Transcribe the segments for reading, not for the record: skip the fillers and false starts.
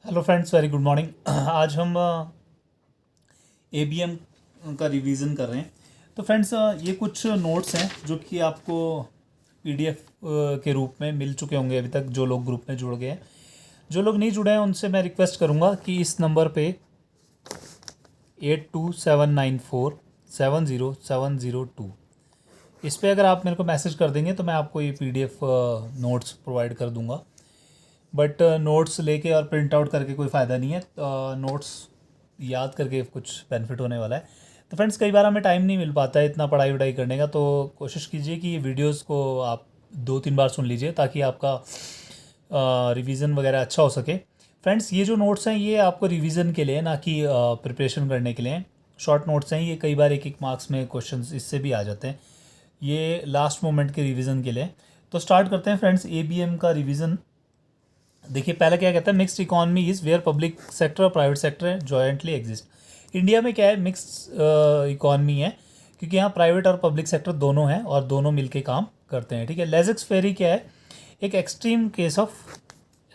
Hello friends, very good morning. आज हम ABM का रिवीजन कर रहे हैं। तो फ्रेंड्स, ये कुछ नोट्स हैं जो कि आपको पीडीएफ के रूप में मिल चुके होंगे अभी तक, जो लोग ग्रुप में जुड़ गए हैं। जो लोग नहीं जुड़े हैं उनसे मैं रिक्वेस्ट करूंगा कि इस नंबर पे 8279470702 इस पे अगर आप मेरे को मैसेज कर देंगे तो मैं आपको ये पीडीएफ नोट्स प्रोवाइड कर दूंगा। बट नोट्स लेके और प्रिंट आउट करके कोई फ़ायदा नहीं है। नोट्स याद करके कुछ बेनिफिट होने वाला है। तो फ्रेंड्स, कई बार हमें टाइम नहीं मिल पाता है इतना पढ़ाई वढ़ाई करने का, तो कोशिश कीजिए कि ये वीडियोस को आप 2-3 बार सुन लीजिए ताकि आपका रिवीजन वगैरह अच्छा हो सके। फ्रेंड्स, ये जो नोट्स हैं ये आपको रिवीजन के लिए, ना कि प्रिपरेशन करने के लिए। शॉर्ट नोट्स हैं ये, कई बार एक एक मार्क्स में क्वेश्चंस इससे भी आ जाते हैं। ये लास्ट मोमेंट के रिवीजन के लिए। तो स्टार्ट करते हैं फ्रेंड्स एबीएम का रिवीजन। देखिए, पहला क्या कहता है, mixed economy is where public sector और private sector jointly exist. India में क्या है, मिक्स्ड इकोनॉमी है क्योंकि यहाँ प्राइवेट और पब्लिक सेक्टर दोनों हैं और दोनों मिलके काम करते हैं। ठीक है। लेज़ेक्स फेरी क्या है, एक extreme case of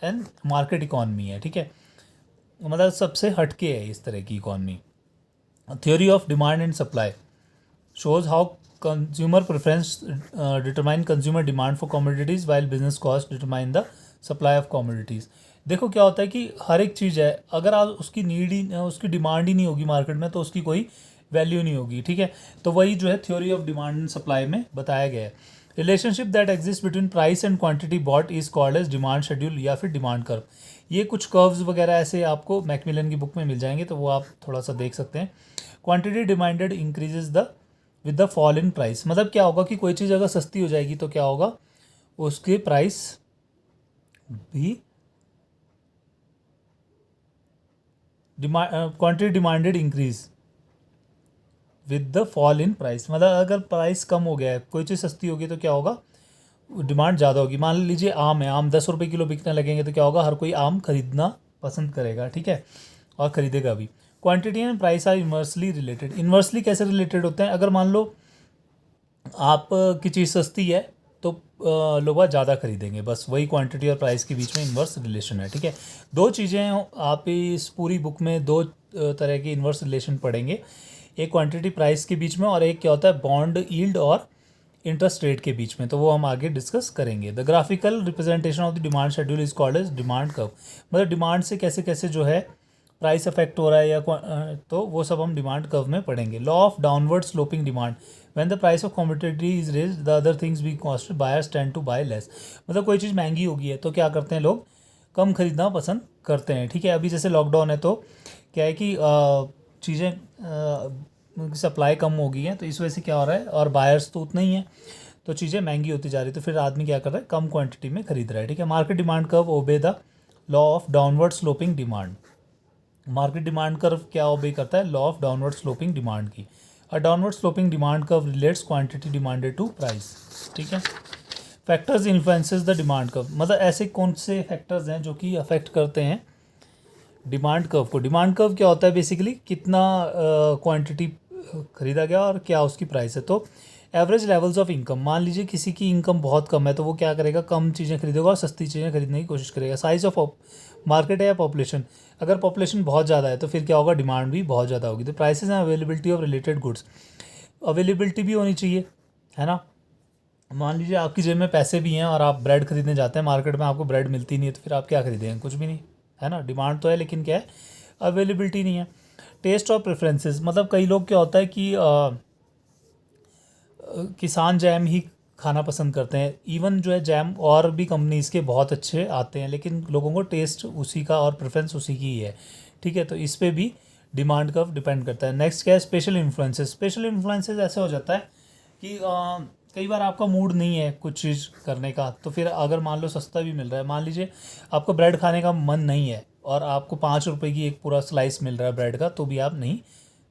an market economy है। ठीक है, मतलब सबसे हटके है इस तरह की economy. Theory of demand and supply shows how consumer preference determine consumer demand for commodities while business cost determine the supply of commodities। देखो क्या होता है कि हर एक चीज़ है, अगर आप उसकी नीड ही, उसकी डिमांड ही नहीं होगी मार्केट में तो उसकी कोई वैल्यू नहीं होगी। ठीक है, तो वही जो है theory of demand and supply में बताया गया है। Relationship that exist between price and quantity bought is called as demand schedule या फिर डिमांड कर्व। ये कुछ कर्व्स वगैरह ऐसे आपको मैकमिलन की बुक में मिल जाएंगे, तो वो आप थोड़ा सा देख सकते हैं। Quantity demanded increases the with the fall in price. मतलब क्या होगा कि कोई चीज़ अगर सस्ती हो जाएगी तो क्या होगा, उसके प्राइस भी quantity demanded increase with the fall in price. मतलब अगर प्राइस कम हो गया है, कोई चीज़ सस्ती होगी तो क्या होगा, डिमांड ज़्यादा होगी। मान लीजिए आम है, आम 10 रुपये किलो बिकने लगेंगे तो क्या होगा, हर कोई आम खरीदना पसंद करेगा। ठीक है, और ख़रीदेगा भी। Quantity and price are inversely related. Inversely कैसे रिलेटेड होते हैं, अगर मान लो आप की चीज़ सस्ती है तो लोग ज़्यादा खरीदेंगे, बस वही क्वांटिटी और प्राइस के बीच में इन्वर्स रिलेशन है। ठीक है, दो चीज़ें आप इस पूरी बुक में दो तरह के इन्वर्स रिलेशन पढ़ेंगे, एक क्वांटिटी प्राइस के बीच में और एक क्या होता है बॉन्ड यील्ड और इंटरेस्ट रेट के बीच में, तो वो हम आगे डिस्कस करेंगे। The graphical representation of the demand schedule is called as demand curve. मतलब डिमांड से कैसे कैसे जो है प्राइस अफेक्ट हो रहा है या तो वो सब हम डिमांड कर्व में पढ़ेंगे। Law of downward sloping demand, when the price of commodity is raised the other things be costed, buyers tend to buy less. मतलब कोई चीज़ महंगी होगी है तो क्या करते हैं लोग, कम खरीदना पसंद करते हैं। ठीक है, अभी जैसे लॉकडाउन है तो क्या है कि चीज़ें सप्लाई कम हो गई है तो इस वजह से क्या हो रहा है, और बायर्स तो उतना ही है तो चीज़ें महंगी होती जा रही है, तो फिर आदमी क्या कर रहा है, कम क्वांटिटी में खरीद रहा है। ठीक है, market demand curve obey the law of downward sloping demand. Market demand curve क्या ओबे करता है, law of downward sloping demand की। A downward sloping demand curve relates quantity demanded to price. ठीक है, factors influences the demand curve. मतलब ऐसे कौन से फैक्टर्स हैं जो कि अफेक्ट करते हैं डिमांड कर्व को। डिमांड कर्व क्या होता है, बेसिकली कितना क्वांटिटी खरीदा गया और क्या उसकी प्राइस है। तो एवरेज लेवल्स ऑफ इनकम, मान लीजिए किसी की इनकम बहुत कम है तो वो क्या करेगा, कम चीज़ें खरीदेगा और सस्ती चीज़ें खरीदने की कोशिश करेगा। साइज ऑफ मार्केट है या पॉपुलेशन, अगर पॉपुलेशन बहुत ज़्यादा है तो फिर क्या होगा, डिमांड भी बहुत ज़्यादा होगी। तो prices and availability of related goods, availability भी होनी चाहिए, है ना। मान लीजिए आपकी जेब में पैसे भी हैं और आप ब्रेड खरीदने जाते हैं मार्केट में, आपको ब्रेड मिलती नहीं है तो फिर आप क्या खरीदेंगे, कुछ भी नहीं, है ना। डिमांड तो है लेकिन क्या है, अवेलेबिलिटी नहीं है। टेस्ट और प्रेफरेंसेस, मतलब कई लोग क्या होता है कि किसान जैम ही खाना पसंद करते हैं। इवन जो है जैम और भी कंपनीज़ के बहुत अच्छे आते हैं लेकिन लोगों को टेस्ट उसी का और प्रेफरेंस उसी की ही है। ठीक है, तो इस पे भी डिमांड कर्व डिपेंड करता है। नेक्स्ट क्या है, स्पेशल इन्फ्लुएंसेस। स्पेशल इन्फ्लुएंसेस ऐसे हो जाता है कि कई बार आपका मूड नहीं है कुछ चीज़ करने का, तो फिर अगर मान लो सस्ता भी मिल रहा है, मान लीजिए आपको ब्रेड खाने का मन नहीं है और आपको 5 रुपये की एक पूरा स्लाइस मिल रहा है ब्रेड का, तो भी आप नहीं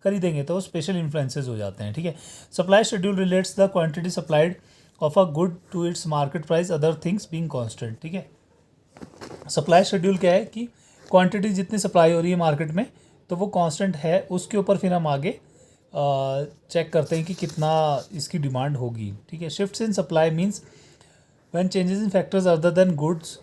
खरीदेंगे, तो वो स्पेशल इन्फ्लुएंसेस हो जाते हैं। ठीक है, supply schedule relates the quantity supplied of a good to its market price, other things being constant. ठीक है, सप्लाई शेड्यूल क्या है कि क्वांटिटी जितनी सप्लाई हो रही है मार्केट में तो वो कांस्टेंट है, उसके ऊपर फिर हम आगे चेक करते हैं कि कितना इसकी डिमांड होगी। ठीक है, shifts in supply means when changes in factors other than goods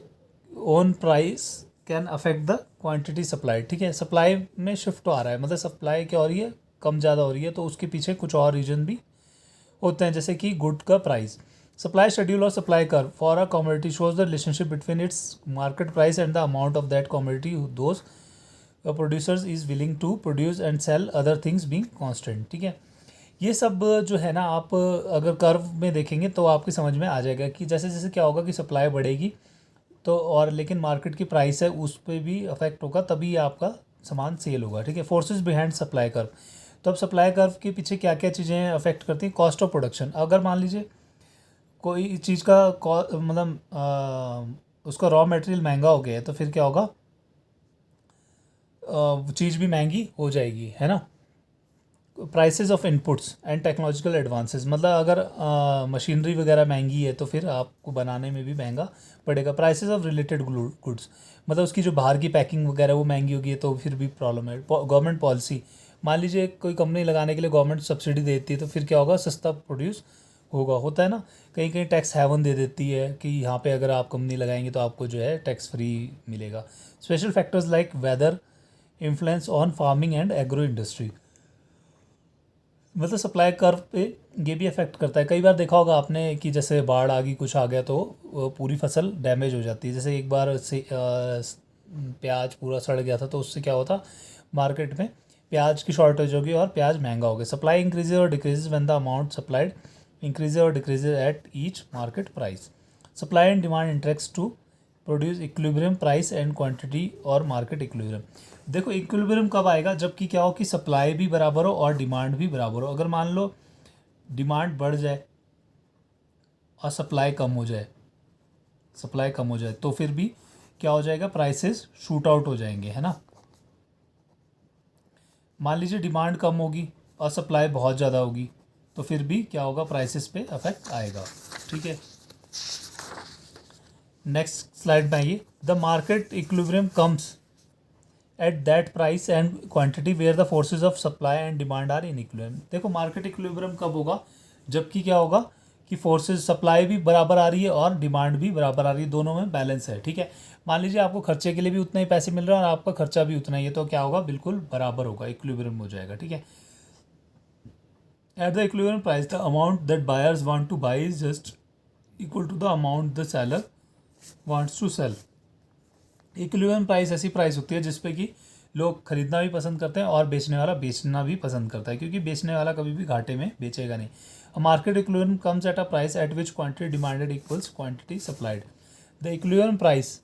own price can affect the quantity supply, ठीक है। सप्लाई में शिफ्ट आ रहा है, मतलब सप्लाई क्या हो रही है, कम ज़्यादा हो रही है, तो उसके पीछे कुछ और रीजन भी होते हैं, जैसे कि गुड का प्राइस। सप्लाई शेड्यूल और supply curve for a commodity shows the relationship between its market price and the amount of that commodity those producers is willing to produce and sell, other things being constant, ठीक है। ये सब जो है ना, आप अगर कर्व में देखेंगे तो आपकी समझ में आ जाएगा कि जैसे जैसे क्या होगा कि सप्लाई बढ़ेगी तो, और लेकिन मार्केट की प्राइस है उस पर भी अफेक्ट होगा, तभी आपका सामान सेल होगा, ठीक है। फोर्सेस बिहाइंड सप्लाई कर्व, तो अब सप्लाई कर्व के पीछे क्या क्या चीज़ें अफेक्ट करती हैं। कॉस्ट ऑफ प्रोडक्शन, अगर मान लीजिए कोई चीज़ का मतलब उसका रॉ मटेरियल महंगा हो गया है, तो फिर क्या होगा, चीज़ भी महंगी हो जाएगी, है ना। Prices of inputs and technological advances, मतलब अगर मशीनरी वगैरह महंगी है तो फिर आपको बनाने में भी महंगा पड़ेगा। प्राइसेस ऑफ रिलेटेड गुड्स, मतलब उसकी जो बाहर की पैकिंग वगैरह वो महंगी होगी तो फिर भी प्रॉब्लम है। गवर्नमेंट पॉलिसी, मान लीजिए कोई कंपनी लगाने के लिए गवर्नमेंट सब्सिडी देती है तो फिर क्या होगा, सस्ता प्रोड्यूस होगा, होता है ना। कहीं कहीं टैक्स हेवन दे देती है कि यहाँ पे अगर आप कंपनी लगाएंगे तो आपको जो है टैक्स फ्री मिलेगा। Special factors like weather influence on farming and agro industry, मतलब सप्लाई कर्व पे ये भी अफेक्ट करता है। कई बार देखा होगा आपने कि जैसे बाढ़ आ गई, कुछ आ गया तो पूरी फसल डैमेज हो जाती है। जैसे एक बार से प्याज पूरा सड़ गया था, तो उससे क्या होता, मार्केट में प्याज की शॉर्टेज होगी और प्याज महंगा हो गया। सप्लाई इंक्रीजेज और decreases when the amount supplied increases और decreases at each market price. Supply and demand interacts to produce equilibrium price and quantity और मार्केट इक्विलिब्रियम। देखो इक्विलिब्रियम कब आएगा, जबकि क्या हो कि सप्लाई भी बराबर हो और डिमांड भी बराबर हो। अगर मान लो डिमांड बढ़ जाए और सप्लाई कम हो जाए, तो फिर भी क्या हो जाएगा, प्राइसेस शूट आउट हो जाएंगे, है ना। मान लीजिए डिमांड कम होगी और सप्लाई बहुत ज़्यादा होगी, तो फिर भी क्या होगा, प्राइसेस पे अफेक्ट आएगा, ठीक है। नेक्स्ट स्लाइड में आइए। The market equilibrium comes at that price and quantity where the forces of supply and demand are in equilibrium. देखो मार्केट इक्विलिब्रियम कब होगा, जबकि क्या होगा कि फोर्सेज, सप्लाई भी बराबर आ रही है और डिमांड भी बराबर आ रही है, दोनों में बैलेंस है, ठीक है। मान लीजिए आपको खर्चे के लिए भी उतना ही पैसे मिल रहे हैं और आपका खर्चा भी उतना ही है, तो क्या होगा, बिल्कुल बराबर होगा, इक्विलिब्रियम हो जाएगा, ठीक है। At the equilibrium price the amount that buyers want to buy is just equal to the amount the seller wants to sell. Equilibrium price ऐसी प्राइस होती है जिसपे कि लोग खरीदना भी पसंद करते हैं और बेचने वाला बेचना भी पसंद करता है, क्योंकि बेचने वाला कभी भी घाटे में बेचेगा नहीं। A market equilibrium comes at a price at which quantity demanded equals quantity supplied. The equilibrium price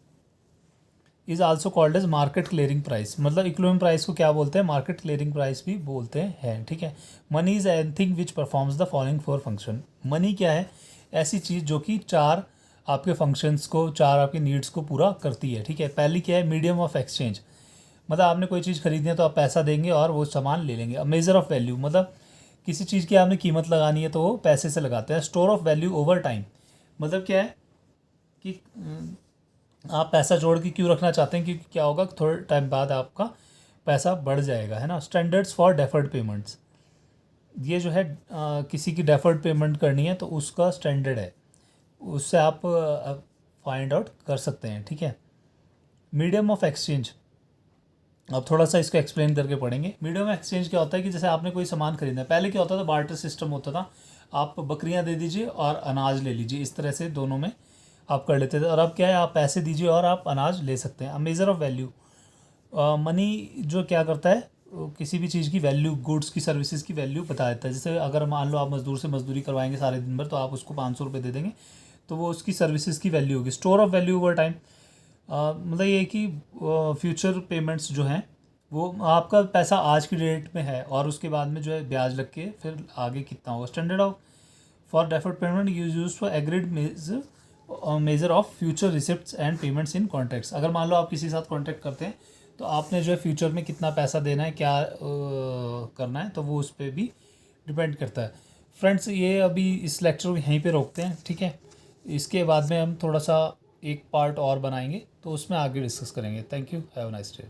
is also called as market clearing price, मतलब इक्विलिब्रियम प्राइस को क्या बोलते हैं, मार्केट क्लियरिंग प्राइस भी बोलते हैं, ठीक है। Money is anything which performs the following four function. Money क्या है, ऐसी चीज़ जो कि चार आपके फंक्शंस को, चार आपके नीड्स को पूरा करती है, ठीक है। पहली क्या है, मीडियम ऑफ एक्सचेंज, मतलब आपने कोई चीज़ खरीदनी है तो आप पैसा देंगे और वो सामान ले लेंगे। मेजर ऑफ वैल्यू, मतलब किसी चीज़ की आपने कीमत लगानी है तो वो पैसे से लगाते हैं। Store of value over time, मतलब क्या है कि आप पैसा जोड़ के क्यों रखना चाहते हैं, क्योंकि क्या होगा, थोड़े टाइम बाद आपका पैसा बढ़ जाएगा, है ना। स्टैंडर्ड्स फॉर डेफर्ड पेमेंट्स, ये जो है किसी की डेफर्ड पेमेंट करनी है तो उसका स्टैंडर्ड है, उससे आप फाइंड आउट कर सकते हैं, ठीक है। मीडियम ऑफ एक्सचेंज, अब थोड़ा सा इसको एक्सप्लेन करके पढ़ेंगे। मीडियम एक्सचेंज क्या होता है कि जैसे आपने कोई सामान खरीदना है, पहले क्या होता था, बार्टर सिस्टम होता था, आप बकरियां दे दीजिए और अनाज ले लीजिए, इस तरह से दोनों में आप कर लेते थे। और अब क्या है, आप पैसे दीजिए और आप अनाज ले सकते हैं। अब मेजर ऑफ वैल्यू, मनी जो क्या करता है, किसी भी चीज़ की वैल्यू, गुड्स की, सर्विसेज की वैल्यू बता देता है। जैसे अगर मान लो आप मजदूर से मजदूरी करवाएंगे सारे दिन भर, तो आप उसको 500 रुपये दे देंगे, तो वो उसकी सर्विसेज की वैल्यू होगी। Store of value over time, मतलब ये कि फ्यूचर पेमेंट्स जो हैं वो आपका पैसा आज की डेट में है और उसके बाद में जो है ब्याज लग के फिर आगे कितना होगा। Standard of for deferred payment use for agreed measure of future receipts and payments in contracts. अगर मान लो आप किसी के साथ कॉन्ट्रैक्ट करते हैं तो आपने जो है फ्यूचर में कितना पैसा देना है, क्या करना है, तो वो उस पर भी डिपेंड करता है। फ्रेंड्स, ये अभी इस लेक्चर को यहीं पे रोकते हैं, ठीक है। इसके बाद में हम थोड़ा सा एक पार्ट और बनाएंगे तो उसमें आगे डिस्कस करेंगे। Thank you, have a nice day.